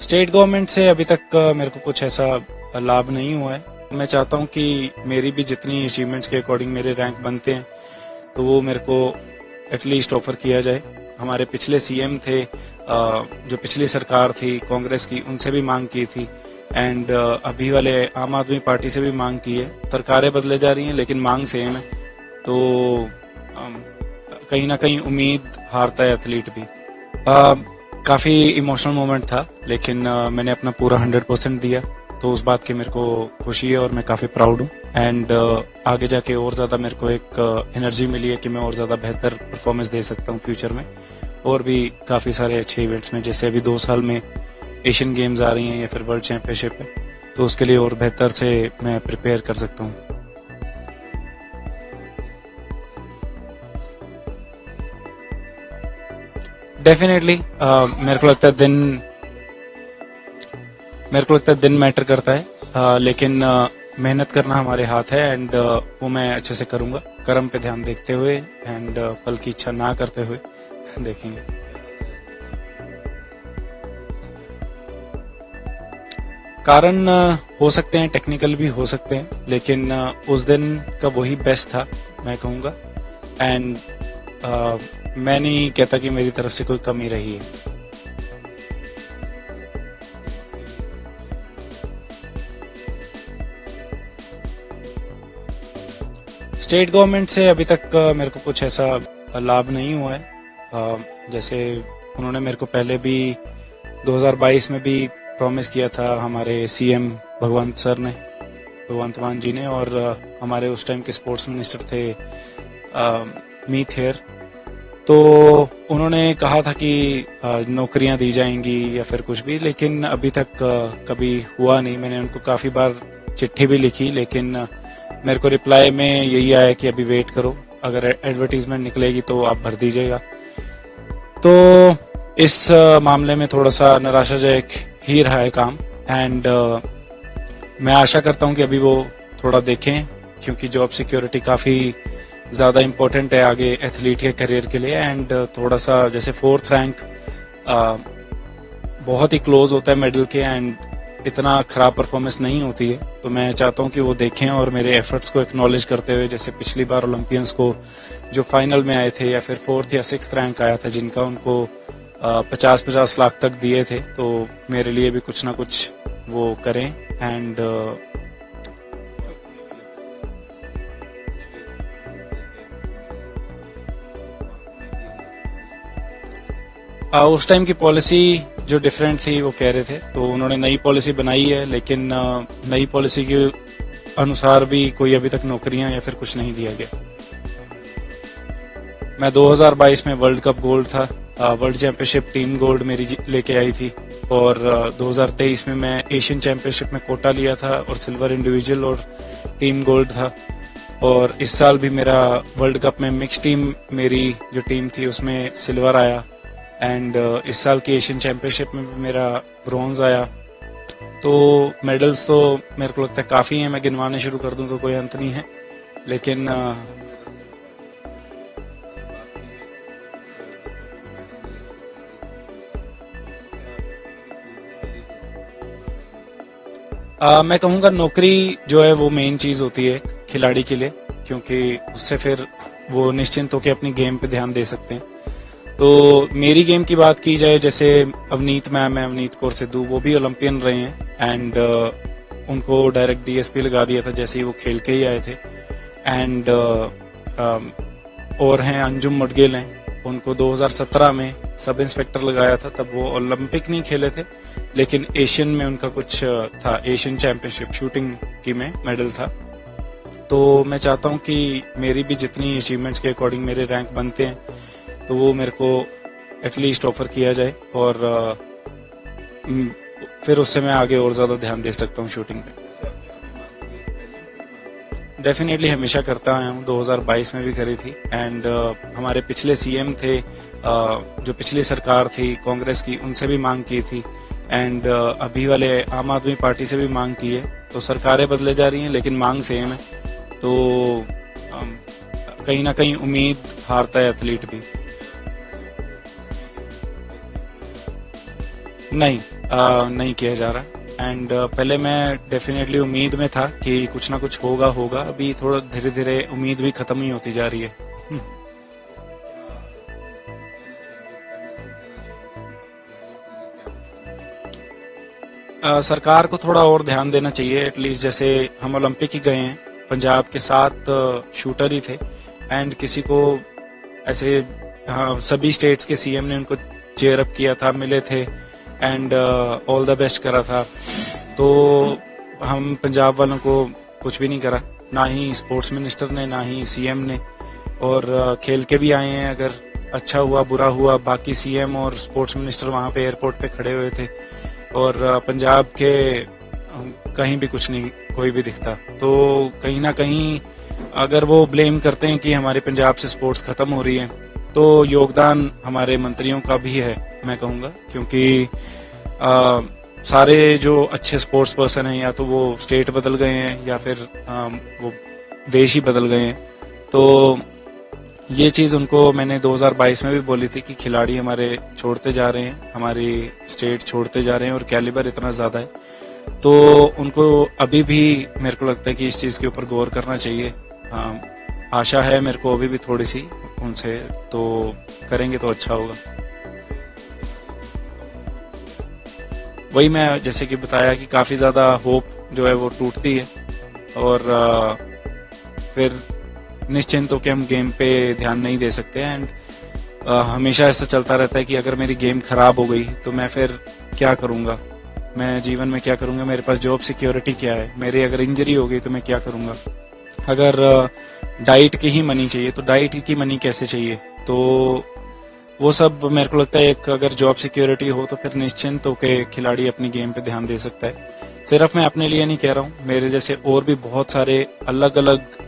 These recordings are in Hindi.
स्टेट गवर्नमेंट से अभी तक मेरे को कुछ ऐसा लाभ नहीं हुआ है। मैं चाहता हूं कि मेरी भी जितनी अचीवमेंट्स के अकॉर्डिंग मेरे रैंक बनते हैं तो वो मेरे को एटलीस्ट ऑफर किया जाए। हमारे पिछले सीएम थे, जो पिछली सरकार थी कांग्रेस की, उनसे भी मांग की थी एंड अभी वाले आम आदमी पार्टी से भी मांग की है। सरकारें बदले जा रही हैं लेकिन मांग सेम है, तो कहीं ना कहीं उम्मीद हारता है एथलीट भी। काफी इमोशनल मोमेंट था लेकिन मैंने अपना पूरा 100% दिया, तो उस बात की मेरे को खुशी है और मैं काफी प्राउड हूँ। एंड आगे जाके और ज्यादा मेरे को एक एनर्जी मिली है कि मैं और ज्यादा बेहतर परफॉर्मेंस दे सकता हूँ फ्यूचर में, और भी काफी सारे अच्छे इवेंट्स में, जैसे अभी 2 साल में एशियन गेम्स आ रही हैं या फिर वर्ल्ड चैंपियनशिप है, तो उसके लिए और बेहतर से मैं प्रिपेयर कर सकता हूँ। डेफिनेटली मेरे को लगता है दिन मैटर करता है, लेकिन मेहनत करना हमारे हाथ है एंड वो मैं अच्छे से करूंगा, कर्म पे ध्यान देखते हुए एंड फल की इच्छा ना करते हुए देखेंगे। कारण हो सकते हैं, टेक्निकल भी हो सकते हैं, लेकिन उस दिन का वही बेस्ट था मैं कहूंगा। एंड मैं नहीं कहता कि मेरी तरफ से कोई कमी रही है। स्टेट गवर्नमेंट से अभी तक मेरे को कुछ ऐसा लाभ नहीं हुआ है। जैसे उन्होंने मेरे को पहले भी 2022 में भी प्रॉमिस किया था हमारे सीएम भगवंत मान जी ने, और हमारे उस टाइम के स्पोर्ट्स मिनिस्टर थे मीत हेयर, तो उन्होंने कहा था कि नौकरियां दी जाएंगी या फिर कुछ भी, लेकिन अभी तक कभी हुआ नहीं। मैंने उनको काफी बार चिट्ठी भी लिखी, लेकिन मेरे को रिप्लाई में यही आया कि अभी वेट करो, अगर एडवर्टीजमेंट निकलेगी तो आप भर दीजिएगा। तो इस मामले में थोड़ा सा निराशाजनक ही रहा है काम, एंड मैं आशा करता हूं कि अभी वो थोड़ा देखें, क्योंकि जॉब सिक्योरिटी काफी ज्यादा इम्पोर्टेंट है आगे एथलीट के करियर के लिए। एंड थोड़ा सा जैसे 4th रैंक बहुत ही क्लोज होता है मेडल के, एंड इतना खराब परफॉर्मेंस नहीं होती है, तो मैं चाहता हूं कि वो देखें और मेरे एफर्ट्स को एक्नॉलेज करते हुए, जैसे पिछली बार ओलंपियंस को जो फाइनल में आए थे या फिर 4th या 6th रैंक आया था, जिनका उनको 50-50 लाख तक दिए थे, तो मेरे लिए भी कुछ ना कुछ वो करें। एंड उस टाइम की पॉलिसी जो डिफरेंट थी वो कह रहे थे, तो उन्होंने नई पॉलिसी बनाई है, लेकिन नई पॉलिसी के अनुसार भी कोई अभी तक नौकरियां या फिर कुछ नहीं दिया गया। मैं 2022 में वर्ल्ड कप गोल्ड था, वर्ल्ड चैंपियनशिप टीम गोल्ड मेरी लेके आई थी, और 2023 में मैं एशियन चैंपियनशिप में कोटा लिया था और सिल्वर इंडिविजुअल और टीम गोल्ड था। और इस साल भी मेरा वर्ल्ड कप में मिक्स टीम मेरी जो टीम थी उसमें सिल्वर आया, एंड इस साल की एशियन चैंपियनशिप में भी मेरा ब्रॉन्ज आया। तो मेडल्स तो मेरे को लगता है काफी हैं, मैं गिनवाने शुरू कर दूं तो कोई अंत नहीं है, लेकिन मैं कहूंगा नौकरी जो है वो मेन चीज होती है खिलाड़ी के लिए, क्योंकि उससे फिर वो निश्चिंत होकर अपनी गेम पे ध्यान दे सकते हैं। तो मेरी गेम की बात की जाए, जैसे अवनीत मैम है, अवनीत कौर सिद्धू, वो भी ओलंपियन रहे हैं, एंड उनको डायरेक्ट डीएसपी लगा दिया था जैसे ही वो खेल के ही आए थे। एंड और हैं अंजुम मुडगिल हैं, उनको 2017 में सब इंस्पेक्टर लगाया था, तब वो ओलंपिक नहीं खेले थे, लेकिन एशियन में उनका कुछ था, एशियन चैंपियनशिप शूटिंग की में मेडल था। तो मैं चाहता हूं कि मेरी भी जितनी अचीवमेंट्स के अकॉर्डिंग मेरे रैंक बनते हैं तो वो मेरे को एटलीस्ट ऑफर किया जाए, और फिर उससे मैं आगे और ज्यादा ध्यान दे सकता हूँ शूटिंग पे। डेफिनेटली हमेशा करता आया हूँ, 2022 में भी करी थी, एंड हमारे पिछले सीएम थे, जो पिछली सरकार थी कांग्रेस की, उनसे भी मांग की थी, एंड अभी वाले आम आदमी पार्टी से भी मांग की है। तो सरकारें बदले जा रही हैं लेकिन मांग सेम है, तो कहीं ना कहीं उम्मीद हारता है एथलीट भी। नहीं किया जा रहा। एंड पहले मैं डेफिनेटली उम्मीद में था कि कुछ ना कुछ होगा, अभी थोड़ा धीरे धीरे उम्मीद भी खत्म ही होती जा रही है। सरकार को थोड़ा और ध्यान देना चाहिए। एटलीस्ट जैसे हम ओलंपिक ही गए हैं, पंजाब के 7 शूटर ही थे एंड किसी को ऐसे, हाँ, सभी स्टेट्स के सीएम ने उनको चेयर अप किया था, मिले थे एंड ऑल द बेस्ट करा था। तो हम पंजाब वालों को कुछ भी नहीं करा, ना ही स्पोर्ट्स मिनिस्टर ने, ना ही सीएम ने। और खेल के भी आए हैं, अगर अच्छा हुआ बुरा हुआ, बाकी सीएम और स्पोर्ट्स मिनिस्टर वहां पे एयरपोर्ट पे खड़े हुए थे और पंजाब के कहीं भी कुछ नहीं, कोई भी दिखता। तो कहीं ना कहीं अगर वो ब्लेम करते हैं कि हमारे पंजाब से स्पोर्ट्स खत्म हो रही है, तो योगदान हमारे मंत्रियों का भी है, मैं कहूँगा। क्योंकि सारे जो अच्छे स्पोर्ट्स पर्सन हैं, या तो वो स्टेट बदल गए हैं या फिर वो देश ही बदल गए हैं। तो ये चीज उनको मैंने 2022 में भी बोली थी कि खिलाड़ी हमारे छोड़ते जा रहे हैं, हमारी स्टेट छोड़ते जा रहे हैं और कैलिबर इतना ज्यादा है। तो उनको अभी भी मेरे को लगता है कि इस चीज के ऊपर गौर करना चाहिए। आशा है मेरे को अभी भी थोड़ी सी उनसे, तो करेंगे तो अच्छा होगा। वही मैं जैसे कि बताया कि काफी ज्यादा होप जो है वो टूटती है और फिर निश्चिंत होकर हम गेम पे ध्यान नहीं दे सकते। एंड हमेशा ऐसा चलता रहता है कि अगर मेरी गेम खराब हो गई तो मैं फिर क्या करूंगा, मैं जीवन में क्या करूंगा, मेरे पास जॉब सिक्योरिटी क्या है, मेरी अगर इंजरी हो गई तो मैं क्या करूंगा। अगर डाइट की ही मनी चाहिए तो डाइट की मनी कैसे चाहिए। तो वो सब मेरे को लगता है, एक अगर जॉब सिक्योरिटी हो तो फिर निश्चिंत होकर खिलाड़ी अपनी गेम पे ध्यान दे सकता है। सिर्फ मैं अपने लिए नहीं कह रहा हूँ, मेरे जैसे और भी बहुत सारे अलग अलग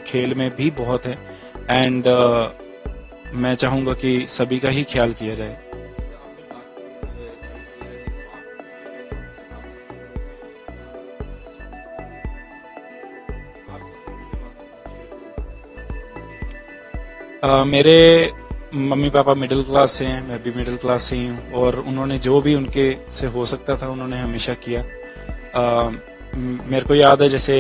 खेल में भी बहुत है एंड मैं चाहूंगा कि सभी का ही ख्याल किया जाए। मेरे मम्मी पापा मिडिल क्लास से हैं, मैं भी मिडिल क्लास से ही हूँ और उन्होंने जो भी उनके से हो सकता था उन्होंने हमेशा किया। मेरे को याद है जैसे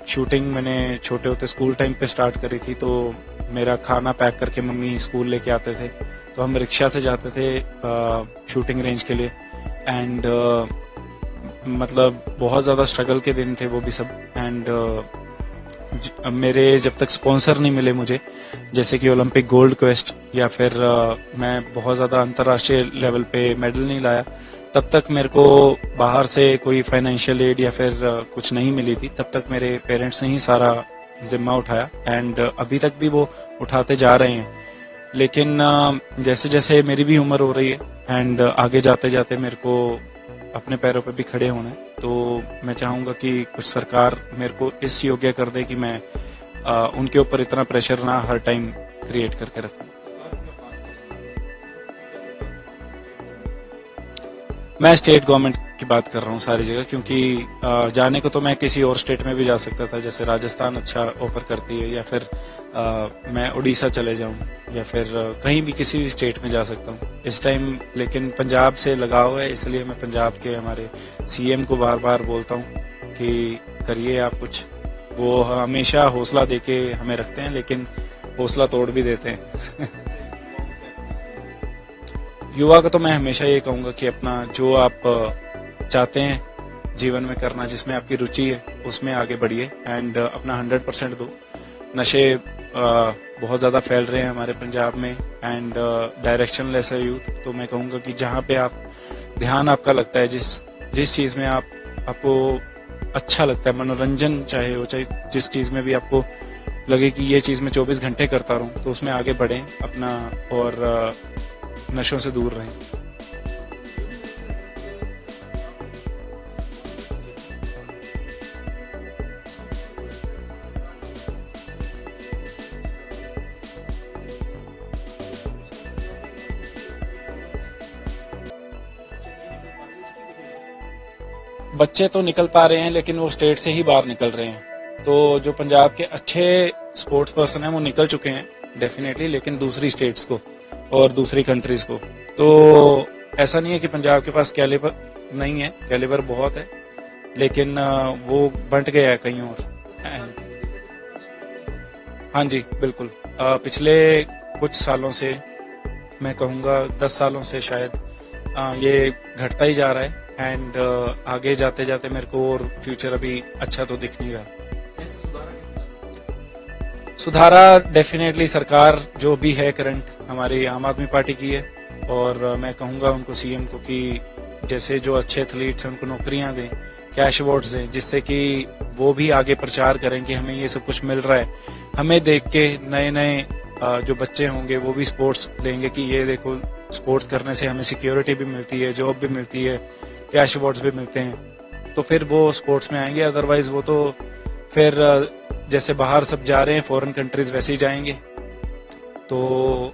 शूटिंग मैंने छोटे होते स्कूल टाइम पे स्टार्ट करी थी, तो मेरा खाना पैक करके मम्मी स्कूल लेके आते थे, तो हम रिक्शा से जाते थे शूटिंग रेंज के लिए। एंड मतलब बहुत ज़्यादा स्ट्रगल के दिन थे वो भी सब। एंड मेरे जब तक स्पॉन्सर नहीं मिले मुझे, जैसे कि ओलंपिक गोल्ड क्वेस्ट या फिर मैं बहुत ज़्यादा अंतर्राष्ट्रीय लेवल पे मेडल नहीं लाया, तब तक मेरे को बाहर से कोई फाइनेंशियल एड या फिर कुछ नहीं मिली थी। तब तक मेरे पेरेंट्स ने ही सारा जिम्मा उठाया एंड अभी तक भी वो उठाते जा रहे हैं। लेकिन जैसे जैसे मेरी भी उम्र हो रही है एंड आगे जाते जाते मेरे को अपने पैरों पे भी खड़े होना है, तो मैं चाहूंगा कि कुछ सरकार मेरे को इस योग्य कर दे कि मैं उनके ऊपर इतना प्रेशर ना हर टाइम क्रिएट करके रखूं। मैं स्टेट गवर्नमेंट की बात कर रहा हूँ सारी जगह, क्योंकि जाने को तो मैं किसी और स्टेट में भी जा सकता था, जैसे राजस्थान अच्छा ऑफर करती है, या फिर मैं उड़ीसा चले जाऊं, या फिर कहीं भी किसी भी स्टेट में जा सकता हूँ इस टाइम। लेकिन पंजाब से लगाव है, इसलिए मैं पंजाब के हमारे सीएम को बार बार बोलता हूँ कि करिए आप कुछ। वो हमेशा हौसला देके हमें रखते हैं, लेकिन हौसला तोड़ भी देते हैं। युवा को तो मैं हमेशा ये कहूंगा कि अपना जो आप चाहते हैं जीवन में करना, जिसमें आपकी रुचि है, उसमें आगे बढ़िए एंड अपना 100% दो। नशे बहुत ज्यादा फैल रहे हैं हमारे पंजाब में एंड डायरेक्शन लेस है यूथ। तो मैं कहूंगा कि जहाँ पे आप ध्यान आपका लगता है, जिस चीज में आपको अच्छा लगता है, मनोरंजन चाहे हो, चाहे जिस चीज में भी आपको लगे कि ये चीज मैं 24 घंटे करता रहूं, तो उसमें आगे बढ़ें अपना और नशों से दूर रहें। बच्चे तो निकल पा रहे हैं, लेकिन वो स्टेट से ही बाहर निकल रहे हैं। तो जो पंजाब के अच्छे स्पोर्ट्स पर्सन हैं वो निकल चुके हैं डेफिनेटली, लेकिन दूसरी स्टेट्स को और दूसरी कंट्रीज को। तो ऐसा नहीं है कि पंजाब के पास कैलिबर नहीं है, कैलिबर बहुत है, लेकिन वो बंट गया है कहीं और। हाँ जी बिल्कुल, पिछले कुछ सालों से, मैं कहूँगा 10 सालों से शायद, ये घटता ही जा रहा है। एंड आगे जाते जाते मेरे को और फ्यूचर अभी अच्छा तो दिख नहीं रहा। सुधारा डेफिनेटली सरकार जो भी है करंट हमारी आम आदमी पार्टी की है, और मैं कहूँगा उनको, सीएम को, कि जैसे जो अच्छे एथलीट्स हैं उनको नौकरियां दें, कैश अवार्ड्स दें, जिससे कि वो भी आगे प्रचार करें कि हमें ये सब कुछ मिल रहा है। हमें देख के नए नए जो बच्चे होंगे वो भी स्पोर्ट्स लेंगे कि ये देखो, स्पोर्ट्स करने से हमें सिक्योरिटी भी मिलती है, जॉब भी मिलती है, कैश अवार्ड्स भी मिलते हैं, तो फिर वो स्पोर्ट्स में आएंगे। अदरवाइज वो तो फिर जैसे बाहर सब जा रहे हैं फॉरेन कंट्रीज, वैसे ही जाएंगे। तो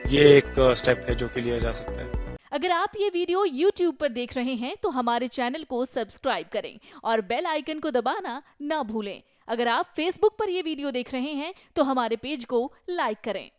ये एक स्टेप है जो कि लिया जा सकता है। अगर आप ये वीडियो YouTube पर देख रहे हैं तो हमारे चैनल को सब्सक्राइब करें और बेल आइकन को दबाना ना भूलें। अगर आप Facebook पर ये वीडियो देख रहे हैं तो हमारे पेज को लाइक करें।